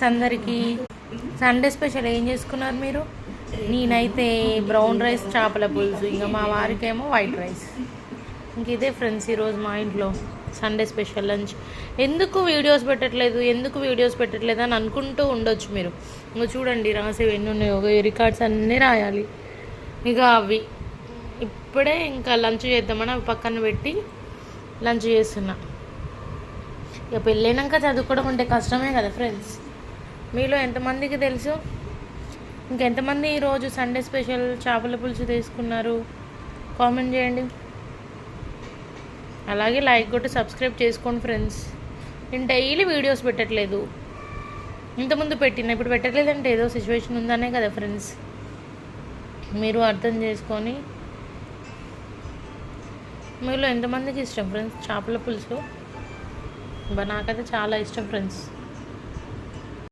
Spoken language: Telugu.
ఫ్రెండ్స్ అందరికీ. సండే స్పెషల్ ఏం చేసుకున్నారు మీరు? నేనైతే బ్రౌన్ రైస్ చేపల పులుసు, ఇంకా మా వారికేమో వైట్ రైస్. ఇంక ఇదే ఫ్రెండ్స్ ఈరోజు మా ఇంట్లో సండే స్పెషల్ లంచ్. ఎందుకు వీడియోస్ పెట్టట్లేదు అని అనుకుంటూ ఉండొచ్చు మీరు. ఇంకా చూడండి రాసేవి ఎన్ని ఉన్నాయో, రికార్డ్స్ అన్నీ రాయాలి. ఇక అవి ఇప్పుడే ఇంకా లంచ్ చేద్దామని అవి పక్కన పెట్టి లంచ్ చేస్తున్నా. ఇక పెళ్ళైనాక చదువుకోవడం అంటే కష్టమే కదా ఫ్రెండ్స్. మీలో ఎంతమందికి తెలుసు? ఇంకెంతమంది ఈరోజు సండే స్పెషల్ చేపల పులుసు తీసుకున్నారు? కామెంట్ చేయండి. అలాగే లైక్ కొట్టి సబ్స్క్రైబ్ చేసుకోండి ఫ్రెండ్స్. నేను డైలీ వీడియోస్ పెట్టట్లేదు, ఇంతకుముందు పెట్టిన, ఇప్పుడు పెట్టట్లేదంటే ఏదో సిచ్యువేషన్ ఉందనే కదా ఫ్రెండ్స్. మీరు అర్థం చేసుకొని. మీలో ఎంతమందికి ఇష్టం ఫ్రెండ్స్ చేపల పులుసు? నాకైతే చాలా ఇష్టం ఫ్రెండ్స్.